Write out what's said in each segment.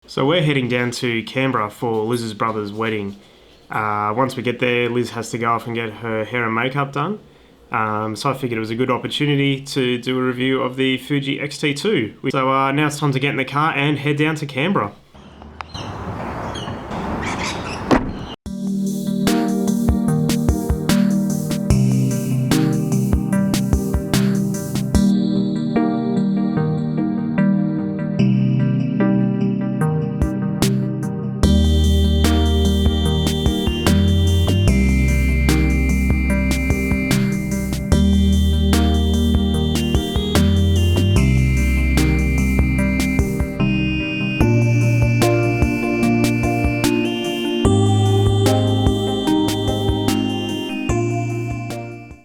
So we're heading down to Canberra for Liz's brother's wedding. Once we get there, Liz has to go off and get her hair and makeup done. So I figured it was a good opportunity to do a review of the Fuji X-T2. So now it's time to get in the car and head down to Canberra.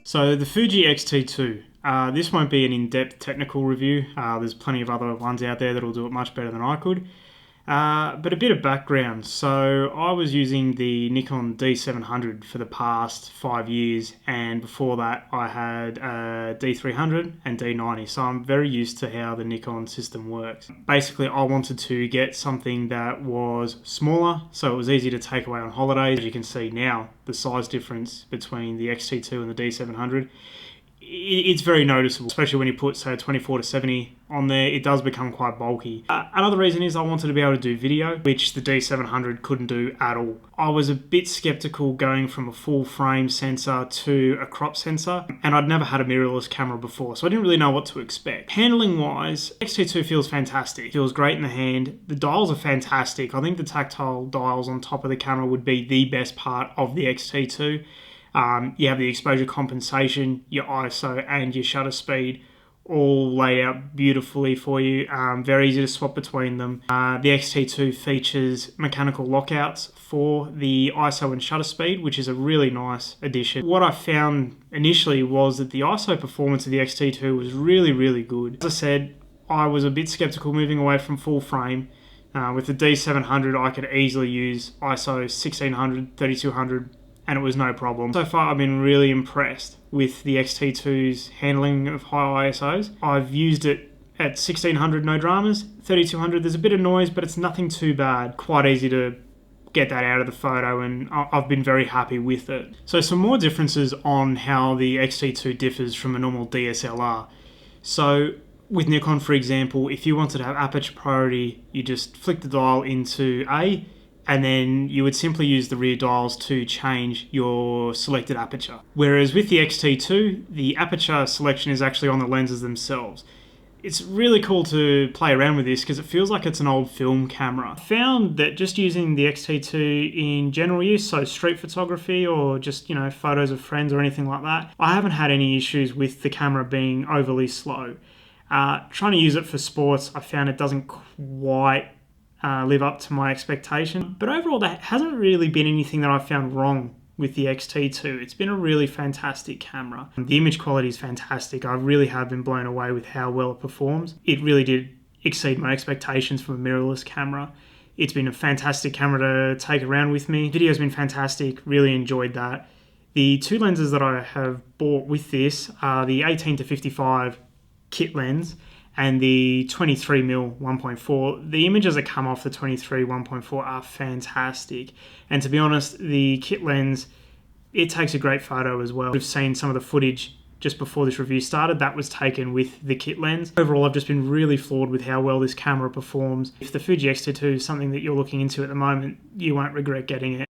So the Fuji X-T2, this won't be an in-depth technical review. There's plenty of other ones out there that'll do it much better than I could. But a bit of background. So I was using the Nikon D700 for the past 5 years, and before that I had a D300 and D90. So I'm very used to how the Nikon system works. Basically, I wanted to get something that was smaller, so it was easy to take away on holidays. As you can see now, the size difference between the X-T2 and the D700, it's very noticeable, especially when you put, say, 24-70 on there. It does become quite bulky. Another reason is I wanted to be able to do video, which the D700 couldn't do at all. I was a bit skeptical going from a full frame sensor to a crop sensor, and I'd never had a mirrorless camera before, so I didn't really know what to expect. Handling wise, X-T2 feels fantastic. It feels great in the hand. The dials are fantastic. I think the tactile dials on top of the camera would be the best part of the X-T2. You have the exposure compensation, your ISO and your shutter speed all laid out beautifully for you. Very easy to swap between them. The X-T2 features mechanical lockouts for the ISO and shutter speed, which is a really nice addition. What I found initially was that the ISO performance of the X-T2 was really good. As I said, I was a bit skeptical moving away from full frame. With the D700, I could easily use ISO 1600, 3200, and it was no problem. So far, I've been really impressed with the X-T2's handling of high ISOs. I've used it at 1600, no dramas. 3200, there's a bit of noise, but it's nothing too bad. Quite easy to get that out of the photo, and I've been very happy with it. So some more differences on how the X-T2 differs from a normal DSLR. So with Nikon, for example, if you wanted to have aperture priority, you just flick the dial into A, and then you would simply use the rear dials to change your selected aperture. Whereas with the X-T2, the aperture selection is actually on the lenses themselves. It's really cool to play around with this because it feels like it's an old film camera. I found that just using the X-T2 in general use, so street photography or just, photos of friends or anything like that, I haven't had any issues with the camera being overly slow. Trying to use it for sports, I found it doesn't quite live up to my expectation. But overall, there hasn't really been anything that I've found wrong with the X-T2. It's been a really fantastic camera. The image quality is fantastic. I really have been blown away with how well it performs. It really did exceed my expectations from a mirrorless camera. It's been a fantastic camera to take around with me. Video's been fantastic, really enjoyed that. The two lenses that I have bought with this are the 18-55 kit lens and the 23mm 1.4. The images that come off the 23 1.4 are fantastic. And to be honest, the kit lens, it takes a great photo as well. We've seen some of the footage just before this review started that was taken with the kit lens. Overall, I've just been really floored with how well this camera performs. If the Fuji X-T2 is something that you're looking into at the moment, you won't regret getting it.